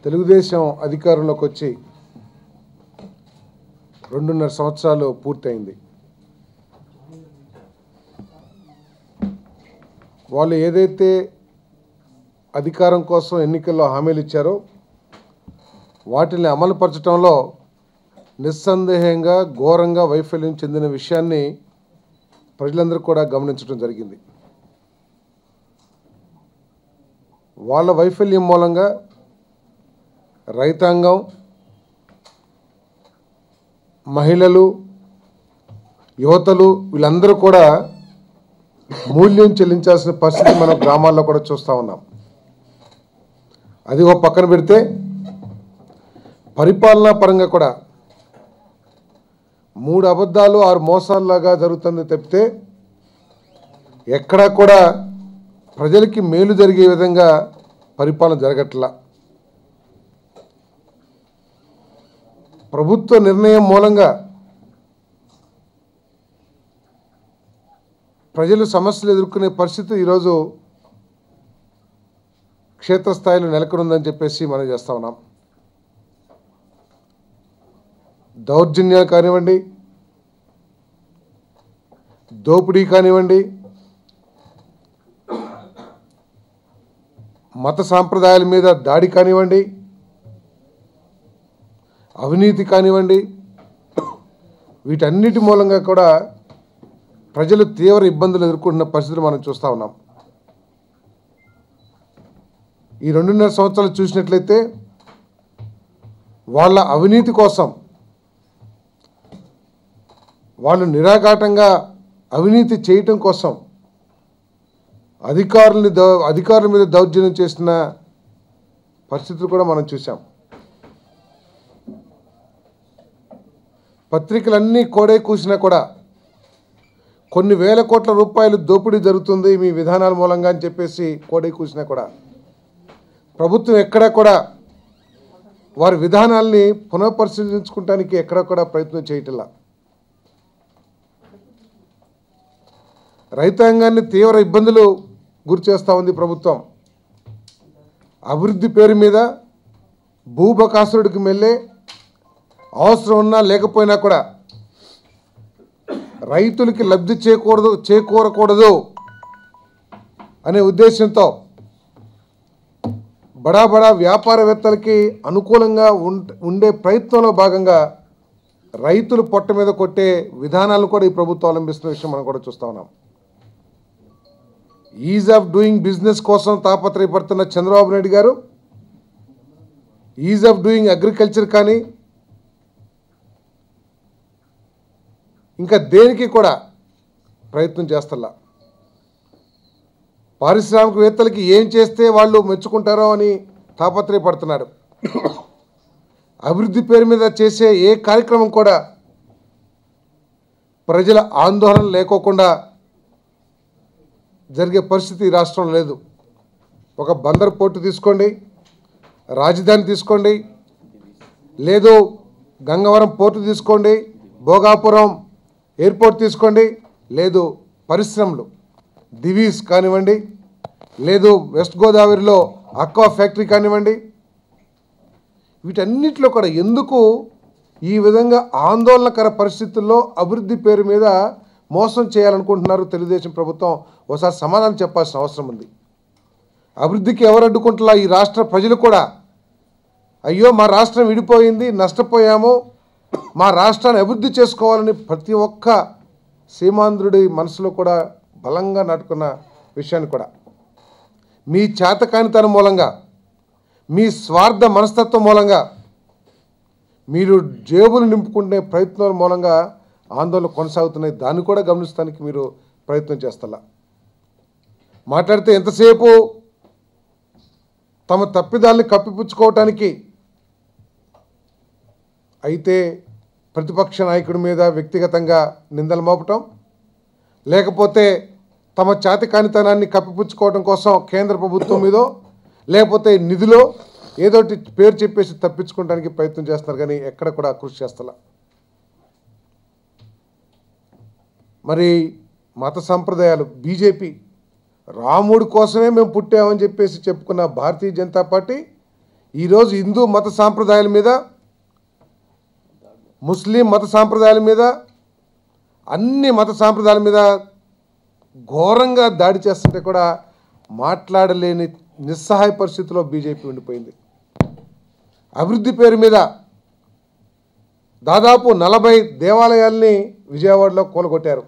తెలుగుదేశం అధికారంలోకి వచ్చి 2.5 సంవత్సరాలు పూర్తయింది. వాళ్ళు ఏదైతే అధికారం కోసం ఎన్నికల్లో హామీలు ఇచ్చారో వాటిని అమలుపరచడంలో నిస్సందేహంగా ఘోరంగా వైఫల్యం చెందిన విషయాన్ని ప్రజలందరూ కూడా గమనించడం జరిగింది. వాళ్ళ వైఫల్యం మూలంగా రైతాంగం, మహిళలు, యువతలు వీళ్ళందరూ కూడా మూల్యం చెల్లించాల్సిన పరిస్థితి మనం గ్రామాల్లో కూడా చూస్తూ ఉన్నాం. అది ఒక పక్కన పెడితే పరిపాలనా పరంగా కూడా 3 అబద్ధాలు 6 మోసాల్లాగా జరుగుతుంది తప్పితే ఎక్కడా కూడా ప్రజలకి మేలు జరిగే విధంగా పరిపాలన జరగట్లా. ప్రభుత్వ నిర్ణయం మూలంగా ప్రజలు సమస్యలు ఎదుర్కొనే పరిస్థితి ఈరోజు క్షేత్రస్థాయిలో నెలకొందని చెప్పేసి మనం చేస్తూ ఉన్నాం. దౌర్జన్యాలు కానివ్వండి, దోపిడీ కానివ్వండి, మత సాంప్రదాయాల మీద దాడి కానివ్వండి, అవినీతి కానివ్వండి, వీటన్నిటి మూలంగా కూడా ప్రజలు తీవ్ర ఇబ్బందులు ఎదుర్కొంటున్న పరిస్థితులు మనం చూస్తూ ఉన్నాం. ఈ 2.5 సంవత్సరాలు చూసినట్లయితే వాళ్ళ అవినీతి కోసం వాళ్ళు అవినీతి చేయటం కోసం అధికారుల మీద దౌర్జన్యం చేసిన పరిస్థితులు కూడా మనం చూసాం. పత్రికలన్నీ కోడే కూసినా కూడా కొన్ని వేల కోట్ల రూపాయలు దోపిడీ జరుగుతుంది మీ విధానాల మూలంగా అని చెప్పేసి కోడే కూసినా కూడా ప్రభుత్వం ఎక్కడా కూడా వారి విధానాల్ని పునఃపరిశీలించుకోవడానికి ఎక్కడా కూడా ప్రయత్నం చేయటంలా. రైతాంగాన్ని తీవ్ర ఇబ్బందులు గురి చేస్తూ ఉంది ప్రభుత్వం. అభివృద్ధి పేరు మీద భూబకాసురుడికి మెల్లే అవసరం ఉన్నా లేకపోయినా కూడా రైతులకి లబ్ధి చేకూరకూడదు అనే ఉద్దేశంతో బడా వ్యాపారవేత్తలకి అనుకూలంగా ఉండే ప్రయత్నంలో భాగంగా రైతులు పొట్ట మీద కొట్టే విధానాలు కూడా ఈ ప్రభుత్వం అవలంబిస్తున్న విషయం మనం కూడా చూస్తూ ఉన్నాం. ఈజ్ ఆఫ్ డూయింగ్ బిజినెస్ కోసం తాపత్రయపడుతున్న చంద్రబాబు నాయుడు గారు ఈజ్ ఆఫ్ డూయింగ్ అగ్రికల్చర్ కానీ ఇంకా దేనికి కూడా ప్రయత్నం చేస్తల్లా. పారిశ్రామికవేత్తలకి ఏం చేస్తే వాళ్ళు మెచ్చుకుంటారో అని తాపత్రయపడుతున్నాడు. అభివృద్ధి పేరు మీద చేసే ఏ కార్యక్రమం కూడా ప్రజల ఆందోళన లేకోకుండా జరిగే పరిస్థితి ఈ రాష్ట్రంలో లేదు. ఒక బందర్ పోర్టు తీసుకోండి, రాజధాని తీసుకోండి, లేదు గంగవరం పోర్టు తీసుకోండి, భోగాపురం ఎయిర్పోర్ట్ తీసుకోండి, లేదు పరిశ్రమలు దివీస్ కానివ్వండి, లేదు వెస్ట్ గోదావరిలో అక్వా ఫ్యాక్టరీ కానివ్వండి, వీటన్నిటిలో కూడా ఎందుకు ఈ విధంగా ఆందోళనకర పరిస్థితుల్లో అభివృద్ధి పేరు మీద మోసం చేయాలనుకుంటున్నారు తెలుగుదేశం ప్రభుత్వం? ఒకసారి సమాధానం చెప్పాల్సిన అవసరం ఉంది. అభివృద్ధికి ఎవరు అడ్డుకుంటున్నా? ఈ రాష్ట్ర ప్రజలు కూడా అయ్యో మా రాష్ట్రం విడిపోయింది, నష్టపోయాము, మా రాష్ట్రాన్ని అభివృద్ధి చేసుకోవాలని ప్రతి ఒక్క సీమాంధ్రుడి మనసులో కూడా బలంగా నాటుకున్న విషయాన్ని కూడా మీ చేతకానితనం మూలంగా, మీ స్వార్థ మనస్తత్వం మూలంగా, మీరు జేబులు నింపుకునే ప్రయత్నాల మూలంగా ఆందోళన కొనసాగుతున్నాయి. దాన్ని కూడా గమనించడానికి మీరు ప్రయత్నం చేస్తలా. మాట్లాడితే ఎంతసేపు తమ తప్పిదాల్ని కప్పిపుచ్చుకోవటానికి అయితే ప్రతిపక్ష నాయకుడి మీద వ్యక్తిగతంగా నిందలు మోపటం, లేకపోతే తమ చేతకానితనాన్ని కప్పిపుచ్చుకోవడం కోసం కేంద్ర ప్రభుత్వం మీదో లేకపోతే నిధిలో ఏదోటి పేరు చెప్పేసి తప్పించుకోవడానికి ప్రయత్నం చేస్తున్నారు, కానీ ఎక్కడ కూడా కృషి చేస్తలా. మరి మత సంప్రదాయాలు బీజేపీ రాముడి కోసమే మేము పుట్టామని చెప్పేసి చెప్పుకున్న భారతీయ జనతా పార్టీ ఈరోజు హిందూ మత సాంప్రదాయాల మీద, ముస్లిం మత సాంప్రదాయాల మీద, అన్ని మత సాంప్రదాయాల మీద ఘోరంగా దాడి చేస్తుంటే కూడా మాట్లాడలేని నిస్సహాయ పరిస్థితిలో బీజేపీ ఉండిపోయింది. అభివృద్ధి పేరు మీద దాదాపు 40 దేవాలయాల్ని విజయవాడలో కూలగొట్టారు,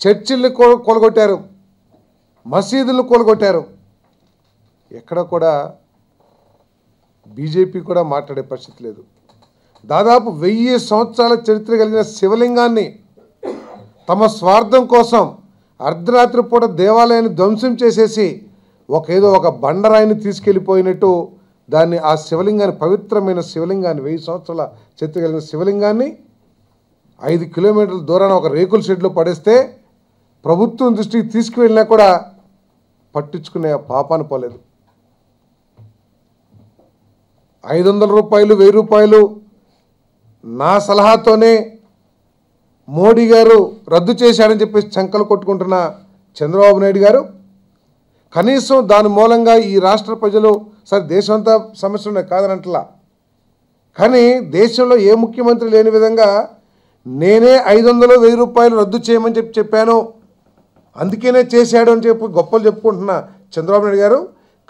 చర్చిల్ని కూలగొట్టారు, మసీదులను కూలగొట్టారు. ఎక్కడ కూడా బీజేపీ కూడా మాట్లాడే పరిస్థితి లేదు. దాదాపు 1000 సంవత్సరాల చరిత్ర కలిగిన శివలింగాన్ని తమ స్వార్థం కోసం అర్ధరాత్రి పూట దేవాలయాన్ని ధ్వంసం చేసేసి ఏదో ఒక బండరాయిని తీసుకెళ్ళిపోయినట్టు దాన్ని, ఆ శివలింగాన్ని, పవిత్రమైన శివలింగాన్ని, 1000 సంవత్సరాల చరిత్ర కలిగిన శివలింగాన్ని 5 కిలోమీటర్ల దూరాన ఒక రేకుల షెడ్లో పడేస్తే ప్రభుత్వం దృష్టికి తీసుకువెళ్ళినా కూడా పట్టించుకునే పాపాను పోలేదు. 500 రూపాయలు, 1000 రూపాయలు నా సలహాతోనే మోడీ గారు రద్దు చేశాడని చెప్పేసి చంకలు కొట్టుకుంటున్న చంద్రబాబు నాయుడు గారు కనీసం దాని మూలంగా ఈ రాష్ట్ర ప్రజలు, సరే దేశమంతా సమస్యలు ఉన్నాయి కాదనంటలా, కానీ దేశంలో ఏ ముఖ్యమంత్రి లేని విధంగా నేనే 500, 1000 రూపాయలు రద్దు చేయమని చెప్పాను, అందుకనే చేశాడు అని చెప్పి గొప్పలు చెప్పుకుంటున్న చంద్రబాబు నాయుడు గారు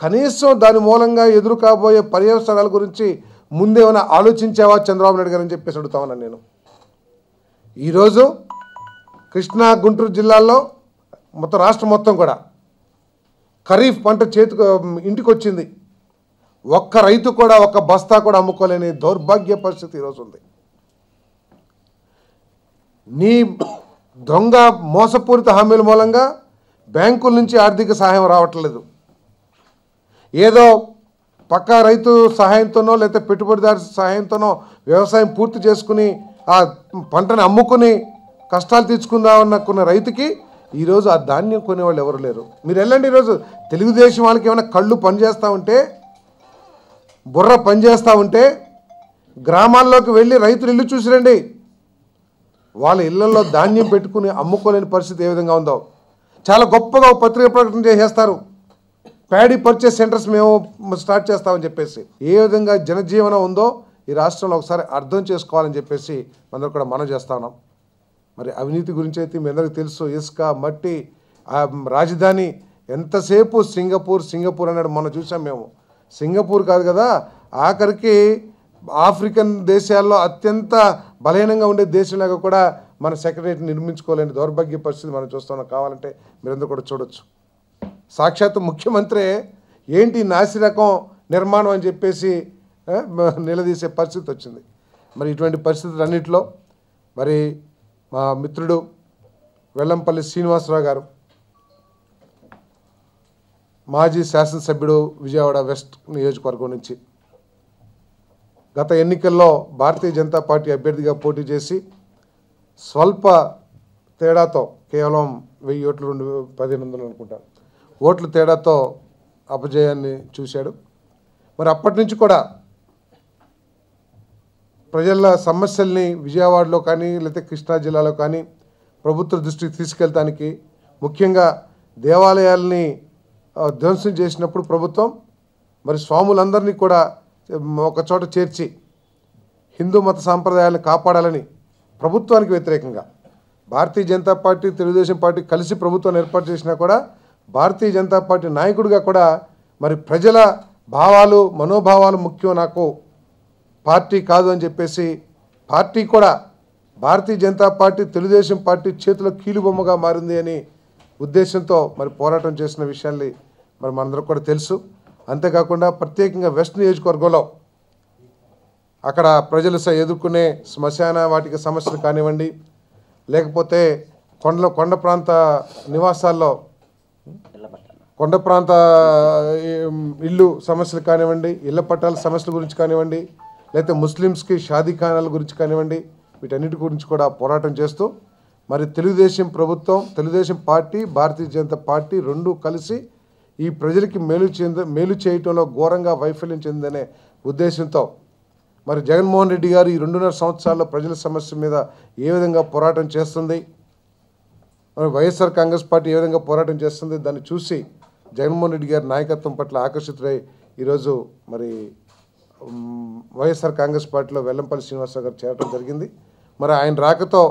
కనీసం దాని మూలంగా ఎదురు కాబోయే పర్యవసరాల గురించి ముందేమైనా ఆలోచించావా చంద్రబాబు నాయుడు గారు అని చెప్పేసి అడుగుతామన్నాను నేను. ఈరోజు కృష్ణా, గుంటూరు జిల్లాల్లో మొత్తం రాష్ట్రం మొత్తం కూడా ఖరీఫ్ పంట ఇంటికి వచ్చింది. ఒక్క రైతు కూడా ఒక్క బస్తా కూడా అమ్ముకోలేని దౌర్భాగ్య పరిస్థితి ఈరోజు ఉంది. నీ దొంగ మోసపూరిత హామీల మూలంగా బ్యాంకుల నుంచి ఆర్థిక సహాయం రావట్లేదు. ఏదో పక్కా రైతు సహాయంతోనో లేకపోతే పెట్టుబడిదారు సహాయంతోనో వ్యవసాయం పూర్తి చేసుకుని ఆ పంటని అమ్ముకుని కష్టాలు తీర్చుకుందామన్న రైతుకి ఈరోజు ఆ ధాన్యం కొనేవాళ్ళు ఎవరు లేరు. మీరు వెళ్ళండి, ఈరోజు తెలుగుదేశం వాళ్ళకి ఏమైనా కళ్ళు పనిచేస్తూ ఉంటే, బుర్ర పనిచేస్తూ ఉంటే గ్రామాల్లోకి వెళ్ళి రైతులు ఇల్లు చూసిరండి. వాళ్ళ ఇళ్లలో ధాన్యం పెట్టుకుని అమ్ముకోలేని పరిస్థితి ఏ విధంగా ఉందో చాలా గొప్పగా పత్రిక ప్రకటన చేసేస్తారు. ప్యాడీ పర్చేస్ సెంటర్స్ మేము స్టార్ట్ చేస్తామని చెప్పేసి ఏ విధంగా జనజీవనం ఉందో ఈ రాష్ట్రంలో ఒకసారి అర్థం చేసుకోవాలని చెప్పేసి అందరూ కూడా మనం చేస్తా ఉన్నాం. మరి అవినీతి గురించి అయితే మీ అందరికీ తెలుసు. ఇసుక, మట్టి, రాజధాని ఎంతసేపు సింగపూర్ అన్నాడు. మనం చూసాం మేము. సింగపూర్ కాదు కదా, ఆఖరికి ఆఫ్రికన్ దేశాల్లో అత్యంత బలహీనంగా ఉండే దేశంలాగా కూడా మన సెక్రటరీ నిర్మించుకోలేని దౌర్భాగ్య పరిస్థితి మనం చూస్తున్నాం. కావాలంటే మీరందరూ కూడా చూడొచ్చు. సాక్షాత్ ముఖ్యమంత్రి ఏంటి నాసిరకం నిర్మాణం అని చెప్పేసి నిలదీసే పరిస్థితి వచ్చింది. మరి ఇటువంటి పరిస్థితులన్నింటిలో మరి మా మిత్రుడు వెల్లంపల్లి శ్రీనివాసరావు గారు, మాజీ శాసనసభ్యుడు, విజయవాడ వెస్ట్ నియోజకవర్గం నుంచి గత ఎన్నికల్లో భారతీయ జనతా పార్టీ అభ్యర్థిగా పోటీ చేసి స్వల్ప తేడాతో, కేవలం 1000 ఓట్లు, 1500 అనుకుంటాను ఓట్ల తేడాతో అపజయాన్ని చూశాడు. మరి అప్పటి నుంచి కూడా ప్రజల సమస్యల్ని విజయవాడలో కానీ లేకపోతే కృష్ణా జిల్లాలో కానీ ప్రభుత్వ దృష్టికి తీసుకెళ్ళడానికి, ముఖ్యంగా దేవాలయాల్ని ధ్వంసం చేసినప్పుడు ప్రభుత్వం మరి స్వాములందరినీ కూడా ఒక చోట చేర్చి హిందూ మత సాంప్రదాయాలను కాపాడాలని ప్రభుత్వానికి వ్యతిరేకంగా భారతీయ జనతా పార్టీ, తెలుగుదేశం పార్టీ కలిసి ప్రభుత్వాన్ని ఏర్పాటు చేసినా కూడా భారతీయ జనతా పార్టీ నాయకుడిగా కూడా మరి ప్రజల భావాలు, మనోభావాలు ముఖ్యం, నాకు పార్టీ కాదు అని చెప్పేసి పార్టీ కూడా భారతీయ జనతా పార్టీ, తెలుగుదేశం పార్టీ చేతిలో కీలుబొమ్మగా మారింది అని ఉద్దేశంతో మరి పోరాటం చేసిన విషయాన్ని మరి మనందరికీ కూడా తెలుసు. అంతేకాకుండా ప్రత్యేకంగా వెస్ట్ నియోజకవర్గంలో అక్కడ ప్రజలు ఎదుర్కొనే శ్మశాన వాటిక సమస్యలు కానివ్వండి, లేకపోతే కొండ ప్రాంత నివాసాల్లో కొండ ప్రాంత ఇల్లు సమస్యలు కానివ్వండి, ఇళ్ల పట్టాల సమస్యల గురించి కానివ్వండి, లేకపోతే ముస్లిమ్స్కి షాదీఖానాల గురించి కానివ్వండి, వీటన్నిటి గురించి కూడా పోరాటం చేస్తూ మరి తెలుగుదేశం ప్రభుత్వం, తెలుగుదేశం పార్టీ, భారతీయ జనతా పార్టీ రెండూ కలిసి ఈ ప్రజలకి మేలు చేయటంలో ఘోరంగా వైఫల్యం చెందనే ఉద్దేశంతో మరి జగన్మోహన్ రెడ్డి గారు ఈ 2.5 సంవత్సరాల్లో ప్రజల సమస్య మీద ఏ విధంగా పోరాటం చేస్తుంది, మరి వైఎస్ఆర్ కాంగ్రెస్ పార్టీ ఏ విధంగా పోరాటం చేస్తుంది, దాన్ని చూసి జగన్మోహన్ రెడ్డి గారి నాయకత్వం పట్ల ఆకర్షితులై ఈరోజు మరి వైఎస్ఆర్ కాంగ్రెస్ పార్టీలో వెల్లంపల్లి శ్రీనివాసరావు గారు చేరడం జరిగింది. మరి ఆయన రాకతో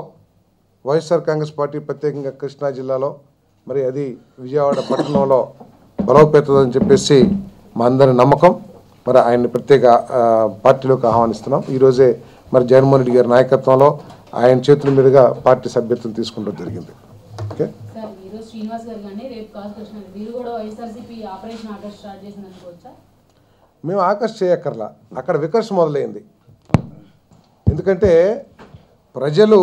వైఎస్ఆర్ కాంగ్రెస్ పార్టీ ప్రత్యేకంగా కృష్ణా జిల్లాలో మరి అది విజయవాడ పట్టణంలో బలోపేతుందని చెప్పేసి మా అందరి నమ్మకం. మరి ఆయన్ని ప్రత్యేక పార్టీలోకి ఆహ్వానిస్తున్నాం. ఈరోజే మరి జగన్మోహన్ రెడ్డి గారి నాయకత్వంలో ఆయన చేతుల మీదుగా పార్టీ సభ్యత్వం తీసుకోవడం జరిగింది. ఓకే, మేము ఆకర్ష చేయక్కర్లా, అక్కడ వికర్ష మొదలైంది. ఎందుకంటే ప్రజలు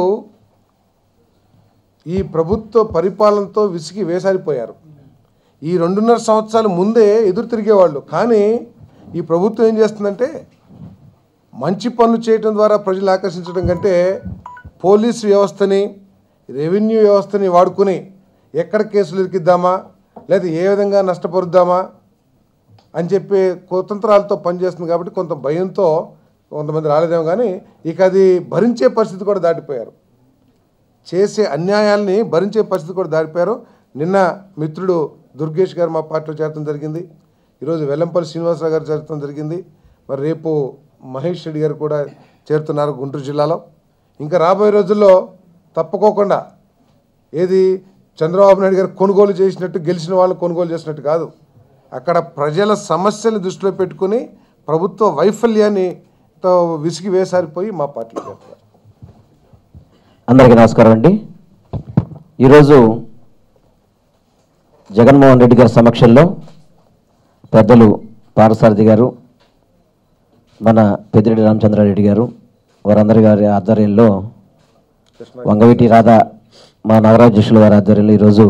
ఈ ప్రభుత్వ పరిపాలనతో విసిగి వేసారిపోయారు. ఈ 2.5 సంవత్సరాల ముందే ఎదురు తిరిగేవాళ్ళు. కానీ ఈ ప్రభుత్వం ఏం చేస్తుందంటే మంచి పనులు చేయడం ద్వారా ప్రజలు ఆకర్షించడం కంటే పోలీసు వ్యవస్థని, రెవెన్యూ వ్యవస్థని వాడుకుని ఎక్కడ కేసులు ఇరికిద్దామా లేదా ఏ విధంగా నష్టపరుద్దామా అని చెప్పి కుతంత్రాలతో పనిచేస్తుంది. కాబట్టి కొంత భయంతో కొంతమంది రాలేదేమో, కానీ ఇక అది భరించే పరిస్థితి కూడా దాటిపోయారు. చేసే అన్యాయాల్ని భరించే పరిస్థితి కూడా దాటిపోయారు. నిన్న మిత్రుడు దుర్గేష్ గారు మా పార్టీలో చేరడం జరిగింది. ఈరోజు వెల్లంపల్లి శ్రీనివాసరావు గారు చేరడం జరిగింది. మరి రేపు మహేష్ రెడ్డి గారు కూడా చేరుతున్నారు గుంటూరు జిల్లాలో. ఇంకా రాబోయే రోజుల్లో తప్పుకోకుండా ఏది చంద్రబాబు నాయుడు గారు కొనుగోలు చేసినట్టు గెలిచిన వాళ్ళు కొనుగోలు చేసినట్టు కాదు, అక్కడ ప్రజల సమస్యలు దృష్టిలో పెట్టుకుని ప్రభుత్వ వైఫల్యాన్నితో విసిగి వేసారిపోయి మా పార్టీలో చేరుతారు. అందరికీ నమస్కారం అండి. ఈరోజు జగన్మోహన్ రెడ్డి గారి సమక్షంలో పెద్దలు పార్థసారథి గారు, మన పెద్దిరెడ్డి రామచంద్రారెడ్డి గారు, వారందరి గారి ఆధ్వర్యంలో వంగవీటి రాధా మా నగరాధ్యక్షుల వారి ఆధ్వర్యంలో ఈరోజు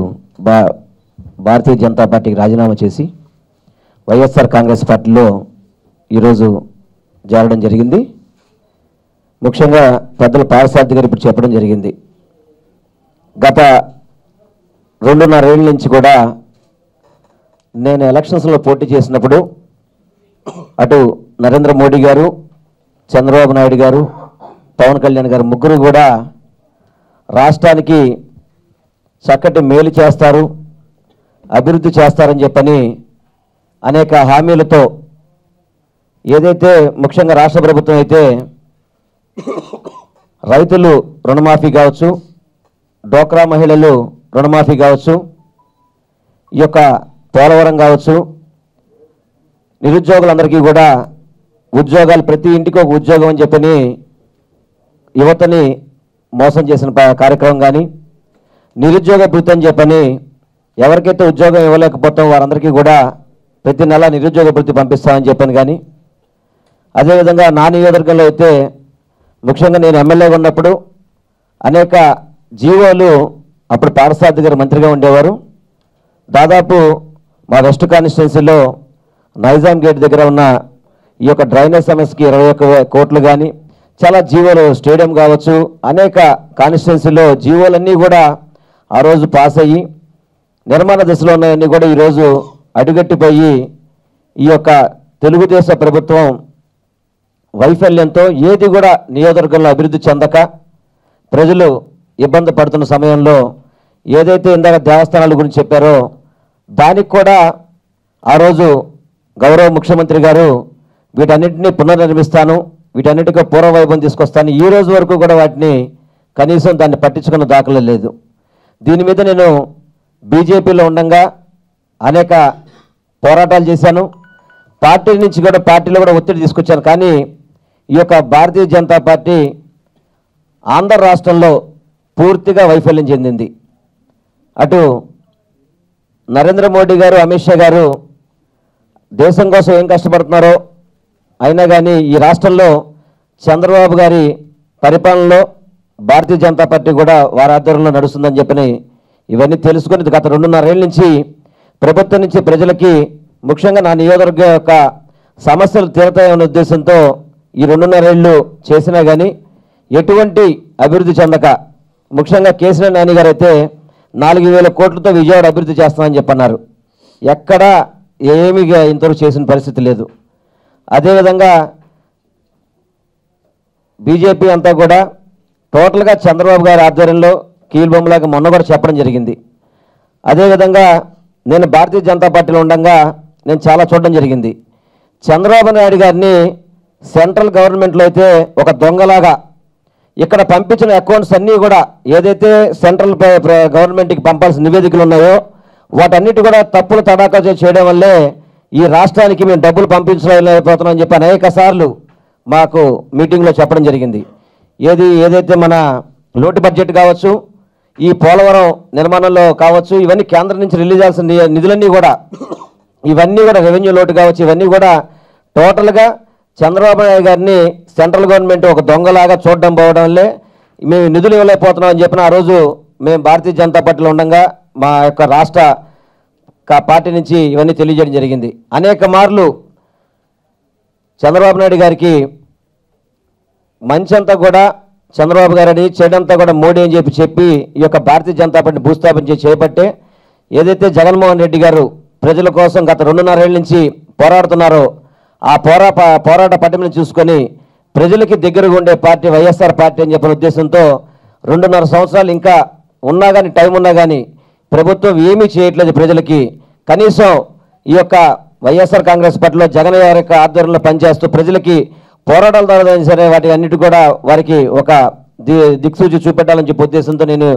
భారతీయ జనతా పార్టీకి రాజీనామా చేసి వైఎస్ఆర్ కాంగ్రెస్ పార్టీలో ఈరోజు చేరడం జరిగింది. ముఖ్యంగా పెద్దలు పార్థసారథి గారు ఇప్పుడు చెప్పడం జరిగింది. గత 2.5 ఏళ్ళ నుంచి కూడా నేను ఎలక్షన్స్లో పోటీ చేసినప్పుడు అటు నరేంద్ర మోడీ గారు, చంద్రబాబు నాయుడు గారు, పవన్ కళ్యాణ్ గారు ముగ్గురు కూడా రాష్ట్రానికి చక్కటి మేలు చేస్తారు, అభివృద్ధి చేస్తారని చెప్పని అనేక హామీలతో ఏదైతే ముఖ్యంగా రాష్ట్ర ప్రభుత్వం అయితే రైతులు రుణమాఫీ కావచ్చు, డోక్రా మహిళలు రుణమాఫీ కావచ్చు, ఈ యొక్క పోలవరం కావచ్చు, నిరుద్యోగులందరికీ కూడా ఉద్యోగాలు, ప్రతి ఇంటికి ఒక ఉద్యోగం అని చెప్పని యువతని మోసం చేసిన కార్యక్రమం కానీ, నిరుద్యోగ భృతి అని చెప్పని ఎవరికైతే ఉద్యోగం ఇవ్వలేకపోతాం వారందరికీ కూడా ప్రతి నెల నిరుద్యోగ భృతి పంపిస్తామని చెప్పాను. కానీ అదేవిధంగా నా నియోజకవర్గంలో అయితే ముఖ్యంగా నేను ఎమ్మెల్యేగా ఉన్నప్పుడు అనేక జీవోలు, అప్పుడు పార్థసారథి గారు మంత్రిగా ఉండేవారు, దాదాపు మా వెస్ట్ కాన్స్టిట్యున్సీలో నైజాం గేట్ దగ్గర ఉన్న ఈ యొక్క డ్రైనేజ్ సమస్యకి 21 కోట్లు కానీ, చాలా జీవోలు, స్టేడియం కావచ్చు, అనేక కాన్స్టిట్యున్సీలో జీవోలన్నీ కూడా ఆ రోజు పాస్ అయ్యి నిర్మాణ దశలో ఉన్నాయన్నీ కూడా ఈరోజు అడుగట్టిపోయి ఈ యొక్క తెలుగుదేశం ప్రభుత్వం వైఫల్యంతో ఏది కూడా నియోజకవర్గంలో అభివృద్ధి చెందక ప్రజలు ఇబ్బంది పడుతున్న సమయంలో ఏదైతే ఇందాక దేవస్థానాల గురించి చెప్పారో దానికి కూడా ఆ రోజు గౌరవ ముఖ్యమంత్రి గారు వీటన్నిటినీ పునర్నిర్మిస్తాను, వీటన్నిటికీ పూర్వవైభవం తీసుకొస్తాను, ఈ రోజు వరకు కూడా వాటిని కనీసం దాన్ని పట్టించుకున్న దాఖలు లేదు. దీని మీద నేను బీజేపీలో ఉండగా అనేక పోరాటాలు చేశాను, పార్టీ నుంచి కూడా పార్టీలో కూడా ఒత్తిడి తీసుకొచ్చాను. కానీ ఈ యొక్క భారతీయ జనతా పార్టీ ఆంధ్ర రాష్ట్రంలో పూర్తిగా వైఫల్యం చెందింది. అటు నరేంద్ర మోడీ గారు, అమిత్ షా గారు దేశం కోసం ఏం కష్టపడుతున్నారో అయినా కానీ ఈ రాష్ట్రంలో చంద్రబాబు గారి పరిపాలనలో భారతీయ జనతా పార్టీ కూడా వారి ఆధ్వర్యంలో నడుస్తుందని చెప్పని ఇవన్నీ తెలుసుకొని గత 2.5 ఏళ్ళ నుంచి ప్రభుత్వం నుంచి ప్రజలకి, ముఖ్యంగా నా నియోజకవర్గం యొక్క సమస్యలు తీరతాయనే ఉద్దేశంతో ఈ 2.5 ఏళ్ళు చేసినా కానీ ఎటువంటి అభివృద్ధి చెందక, ముఖ్యంగా కేసీఆర్ నాని గారు అయితే 4,000 కోట్లతో విజయవాడ అభివృద్ధి చేస్తామని చెప్పన్నారు. ఎక్కడా ఏమీ ఇంతవరకు చేసిన పరిస్థితి లేదు. అదేవిధంగా బీజేపీ అంతా కూడా టోటల్గా చంద్రబాబు గారి ఆధ్వర్యంలో కీలుబొమ్మలాగా మొన్న కూడా చెప్పడం జరిగింది. అదేవిధంగా నేను భారతీయ జనతా పార్టీలో ఉండగా నేను చాలా చూడడం జరిగింది. చంద్రబాబు నాయుడు గారిని సెంట్రల్ గవర్నమెంట్లో అయితే ఒక దొంగలాగా ఇక్కడ పంపించిన అకౌంట్స్ అన్నీ కూడా ఏదైతే సెంట్రల్ గవర్నమెంట్కి పంపాల్సిన నివేదికలు ఉన్నాయో వాటన్నిటి కూడా తప్పులు తడాకా చేయడం వల్లే ఈ రాష్ట్రానికి మేము డబ్బులు పంపించలేకపోతున్నాం అని చెప్పి అనేక సార్లు మాకు మీటింగ్లో చెప్పడం జరిగింది. ఏదైతే మన లోటు బడ్జెట్ కావచ్చు, ఈ పోలవరం నిర్మాణంలో కావచ్చు, ఇవన్నీ కేంద్రం నుంచి రిలీజ్ చేయాల్సిన నిధులన్నీ కూడా ఇవన్నీ కూడా రెవెన్యూ లోటు కావచ్చు, ఇవన్నీ కూడా టోటల్గా చంద్రబాబు నాయుడు గారిని సెంట్రల్ గవర్నమెంట్ ఒక దొంగలాగా చూడడం పోవడం వల్లే మేము నిధులు ఇవ్వలేకపోతున్నాం అని చెప్పిన ఆ రోజు మేము భారతీయ జనతా పార్టీలో ఉండగా మా యొక్క రాష్ట్ర పార్టీ నుంచి ఇవన్నీ తెలియజేయడం జరిగింది. అనేక మార్లు చంద్రబాబు నాయుడు గారికి మంచి అంతా కూడా చంద్రబాబు గారని, చెడంతా కూడా మోడీ అని చెప్పి ఈ యొక్క భారతీయ జనతా పార్టీ భూస్థాపన చేపట్టే ఏదైతే జగన్మోహన్ రెడ్డి గారు ప్రజల కోసం గత 2.5 ఏళ్ళ నుంచి పోరాడుతున్నారో ఆ పోరాట పటిమను చూసుకొని ప్రజలకి దగ్గరగా ఉండే పార్టీ వైఎస్ఆర్ పార్టీ అని చెప్పిన ఉద్దేశంతో 2.5 సంవత్సరాలు ఇంకా ఉన్నా కానీ టైం ఉన్నా కానీ ప్రభుత్వం ఏమీ చేయట్లేదు ప్రజలకి. కనీసం ఈ యొక్క వైఎస్ఆర్ కాంగ్రెస్ పార్టీలో జగన్ గారి యొక్క ఆధ్వర్యంలో పనిచేస్తూ ప్రజలకి పోరాటాల ద్వారా సరే వాటి అన్నిటి కూడా వారికి ఒక దిక్సూచి చూపెట్టాలని చెప్పి ఉద్దేశంతో నేను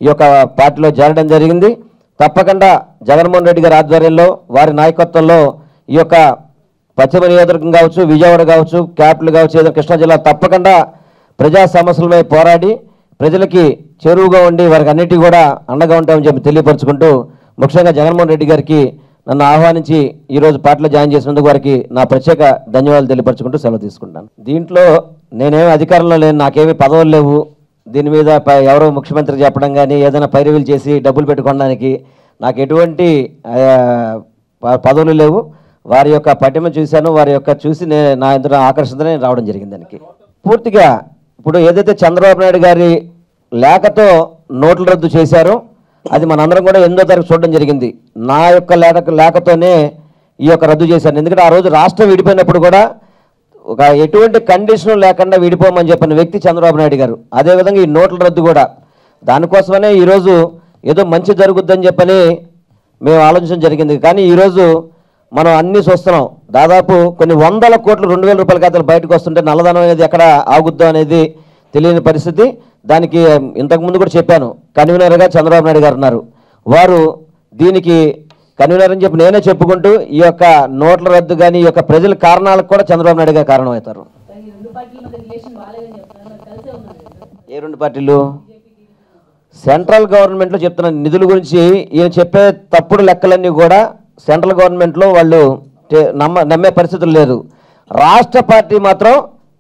ఈ యొక్క పార్టీలో చేరడం జరిగింది. తప్పకుండా జగన్మోహన్ రెడ్డి గారి ఆధ్వర్యంలో వారి నాయకత్వంలో ఈ యొక్క పశ్చిమ నియోజకవర్గం కావచ్చు, విజయవాడ కావచ్చు, క్యాపిటల్ కావచ్చు, ఏదైనా కృష్ణా జిల్లా తప్పకుండా ప్రజా సమస్యలపై పోరాడి ప్రజలకి చేరువుగా ఉండి వారికి అన్నిటి కూడా అండగా ఉంటామని చెప్పి తెలియపరుచుకుంటూ ముఖ్యంగా జగన్మోహన్ రెడ్డి గారికి నన్ను ఆహ్వానించి ఈరోజు పార్టీలో జాయిన్ చేసినందుకు వారికి నా ప్రత్యేక ధన్యవాదాలు తెలియపరుచుకుంటూ సెలవు తీసుకుంటాను. దీంట్లో నేనేమి అధికారంలో లేను, నాకేమీ పదవులు లేవు. దీని మీద ఎవరో ముఖ్యమంత్రి చెప్పడం కానీ ఏదైనా పైరవీలు చేసి డబ్బులు పెట్టుకోవడానికి నాకు ఎటువంటి పదవులు లేవు. వారి యొక్క పటిమ చూశాను, వారి యొక్క చూసి నా ఎదురు ఆకర్షితనే రావడం జరిగింది. దానికి పూర్తిగా ఇప్పుడు ఏదైతే చంద్రబాబు నాయుడు గారి లేఖతో నోట్ల రద్దు చేశారో అది మనందరం కూడా 8వ తారీఖు చూడడం జరిగింది. నా యొక్క లేఖతోనే ఈ యొక్క రద్దు చేశాను. ఎందుకంటే ఆ రోజు రాష్ట్రం విడిపోయినప్పుడు కూడా ఒక ఎటువంటి కండిషన్ లేకుండా విడిపోమని చెప్పిన వ్యక్తి చంద్రబాబు నాయుడు గారు. అదేవిధంగా ఈ నోట్ల రద్దు కూడా దానికోసమనే ఈరోజు ఏదో మంచి జరుగుద్దని చెప్పని మేము ఆలోచించడం జరిగింది. కానీ ఈరోజు మనం అన్నీ చూస్తున్నాం. దాదాపు కొన్ని 100 కోట్లు 2,000 రూపాయల ఖాతాలు బయటకు వస్తుంటే నల్లధనం అనేది ఎక్కడ ఆగుద్దో అనేది తెలియని పరిస్థితి. దానికి ఇంతకుముందు కూడా చెప్పాను, కన్వీనర్గా చంద్రబాబు నాయుడు గారు ఉన్నారు. వారు దీనికి కన్వీనర్ అని చెప్పి నేనే చెప్పుకుంటూ ఈ యొక్క నోట్ల రద్దు కానీ ఈ యొక్క ప్రజల కారణాలకు కూడా చంద్రబాబు నాయుడు గారు కారణం అవుతారు. ఏ 2 పార్టీలు? సెంట్రల్ గవర్నమెంట్లో చెప్తున్న నిధుల గురించి ఈయన చెప్పే తప్పుడు లెక్కలన్నీ కూడా సెంట్రల్ గవర్నమెంట్లో వాళ్ళు నమ్మే పరిస్థితులు లేదు. రాష్ట్ర పార్టీ మాత్రం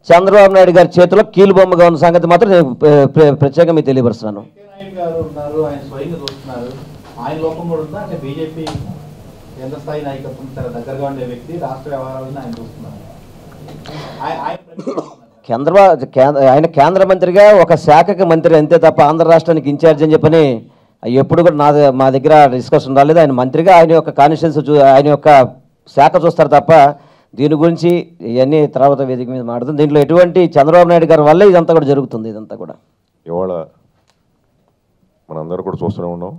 చంద్రబాబు నాయుడు గారి చేతిలో కీలుబొమ్మగా ఉన్న సంగతి మాత్రం నేను ప్రత్యేకంగా మీకు తెలియపరుస్తున్నాను. ఆయన కేంద్ర మంత్రిగా ఒక శాఖకి మంత్రి అంతే తప్ప ఆంధ్ర రాష్ట్రానికి ఇన్ఛార్జ్ అని చెప్పని ఎప్పుడు కూడా మా దగ్గర డిస్కషన్ రాలేదు. ఆయన మంత్రిగా ఆయన యొక్క కాన్స్టిట్యున్సీ ఆయన యొక్క శాఖ చూస్తారు తప్ప దీని గురించి ఇవన్నీ తర్వాత వేదిక మీద మాట్లాడుతుంది. దీంట్లో ఎటువంటి చంద్రబాబు నాయుడు గారి వల్లే ఇదంతా కూడా జరుగుతుంది. ఇదంతా కూడా ఇవాళ మనందరూ కూడా చూస్తూనే ఉన్నాం.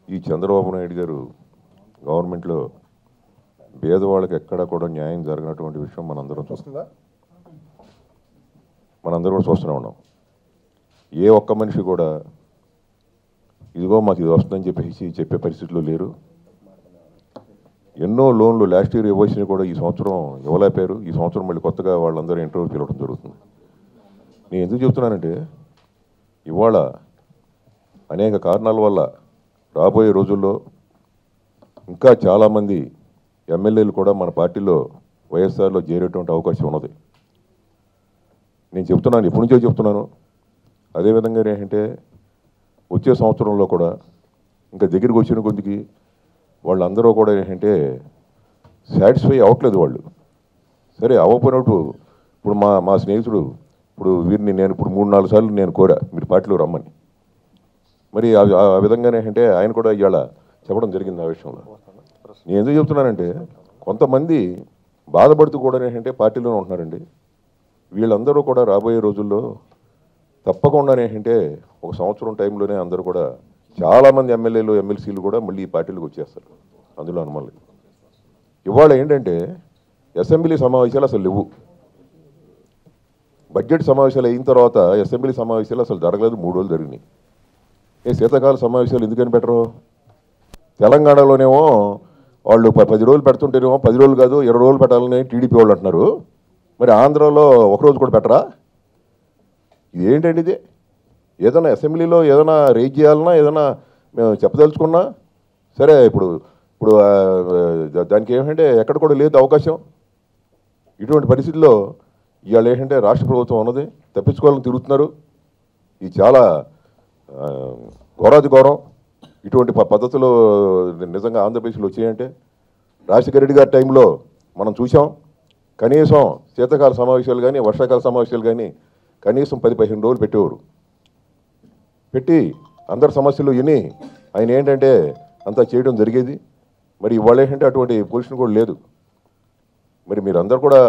ఈ చంద్రబాబు నాయుడు గారు గవర్నమెంట్లో పేదవాళ్ళకి ఎక్కడ కూడా న్యాయం జరగనటువంటి విషయం మనందరం కూడా చూస్తూనే ఉన్నాం. ఏ ఒక్క మనిషి కూడా ఇదిగో మాకు ఇది వస్తుందని చెప్పేసి చెప్పే పరిస్థితిలో లేరు. ఎన్నో లోన్లు లాస్ట్ ఇయర్ ఇవ్వాల్సినవి కూడా ఈ సంవత్సరం ఇవ్వలేపారు. ఈ సంవత్సరం మళ్ళీ కొత్తగా వాళ్ళందరూ ఇంటర్వ్యూ పిలవడం జరుగుతుంది. నేను ఎందుకు చెప్తున్నానంటే ఇవాళ అనేక కారణాల వల్ల రాబోయే రోజుల్లో ఇంకా చాలామంది ఎమ్మెల్యేలు కూడా మన పార్టీలో వైఎస్ఆర్లో చేరేటువంటి అవకాశం ఉన్నది. నేను చెప్తున్నాను, ఎప్పటి నుంచో చెప్తున్నాను. అదేవిధంగా ఏంటంటే వచ్చే సంవత్సరంలో కూడా ఇంకా దగ్గరికి వచ్చిన కొద్దికి వాళ్ళందరూ కూడా ఏంటంటే సాటిస్ఫై అవ్వట్లేదు. వాళ్ళు సరే అవ్వకపోయినట్టు ఇప్పుడు మా స్నేహితుడు ఇప్పుడు వీరిని నేను ఇప్పుడు 3-4 సార్లు నేను కోరా మీరు పార్టీలో రమ్మని. మరి ఆ విధంగానే ఏంటంటే ఆయన కూడా ఇవాళ చెప్పడం జరిగింది ఆ విషయంలో. నేను ఎందుకు చెప్తున్నానంటే కొంతమంది బాధపడుతూ కూడా ఏంటంటే పార్టీలోనే ఉంటున్నారండి. వీళ్ళందరూ కూడా రాబోయే రోజుల్లో తప్పకుండా ఏంటంటే 1 సంవత్సరం టైంలోనే అందరూ కూడా చాలామంది ఎమ్మెల్యేలు ఎమ్మెల్సీలు కూడా మళ్ళీ ఈ పార్టీలకు వచ్చేస్తారు, అందులో అనుమానం లేదు. ఇవాళ ఏంటంటే అసెంబ్లీ సమావేశాలు అసలు లేవు. బడ్జెట్ సమావేశాలు అయిన తర్వాత అసెంబ్లీ సమావేశాలు అసలు జరగలేదు, 3 రోజులు జరిగినాయి. శీతాకాల సమావేశాలు ఎందుకని పెట్టరు? తెలంగాణలోనేమో వాళ్ళు 10 రోజులు పెడుతుంటేనేమో 10 రోజులు కాదు 20 రోజులు పెట్టాలని టీడీపీ వాళ్ళు అంటున్నారు. మరి ఆంధ్రాలో ఒకరోజు కూడా పెట్టరా? ఇది ఏంటండి ఇది? ఏదైనా అసెంబ్లీలో ఏదైనా రేజ్ చేయాలన్నా, ఏదైనా మేము చెప్పదలుచుకున్నా సరే, ఇప్పుడు దానికి ఏమంటే ఎక్కడ కూడా లేదు అవకాశం. ఇటువంటి పరిస్థితుల్లో ఇవాళ ఏంటంటే రాష్ట్ర ప్రభుత్వం ఉన్నది తప్పించుకోవాలని తిరుగుతున్నారు. ఇది చాలా ఘోరాది ఘోరం. ఇటువంటి పద్ధతులు నిజంగా ఆంధ్రప్రదేశ్లో వచ్చాయంటే రాజశేఖర రెడ్డి గారి టైంలో మనం చూసాం. కనీసం శీతాకాల సమావేశాలు కానీ వర్షాకాల సమావేశాలు కానీ కనీసం 10-15 రోజులు పెట్టేవారు. పెట్టి అందరి సమస్యలు విని ఆయన ఏంటంటే అంతా చేయడం జరిగేది. మరి ఇవాళ ఏంటంటే అటువంటి పొజిషన్ కూడా లేదు. మరి మీరందరూ కూడా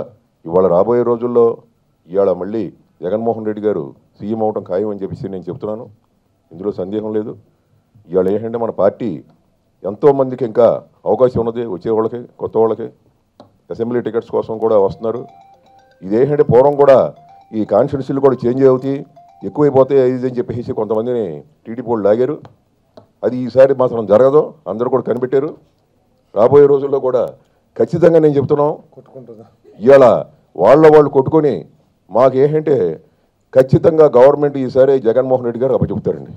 ఇవాళ రాబోయే రోజుల్లో ఇవాళ మళ్ళీ జగన్మోహన్ రెడ్డి గారు సీఎం అవడం ఖాయం అని చెప్పేసి నేను చెప్తున్నాను, ఇందులో సందేహం లేదు. ఇవాళ ఏంటంటే మన పార్టీ ఎంతోమందికి ఇంకా అవకాశం ఉన్నది, వచ్చేవాళ్ళకి కొత్త వాళ్ళకి అసెంబ్లీ టికెట్స్ కోసం కూడా వస్తున్నారు. ఇదేంటంటే పూర్వం కూడా ఈ కాన్స్టిట్యూన్సీలు కూడా చేంజ్ అవుతాయి, ఎక్కువైపోతాయి ఇది అని చెప్పేసి కొంతమందిని టీడీపీ వాళ్ళు లాగారు. అది ఈసారి మాత్రం జరగదు, అందరూ కూడా కనిపెట్టారు. రాబోయే రోజుల్లో కూడా ఖచ్చితంగా నేను చెప్తున్నాం, ఇవాళ వాళ్ళు కొట్టుకొని మాకు ఏంటంటే ఖచ్చితంగా గవర్నమెంట్ ఈసారి జగన్మోహన్ రెడ్డి గారు అప్పచెప్తారండి.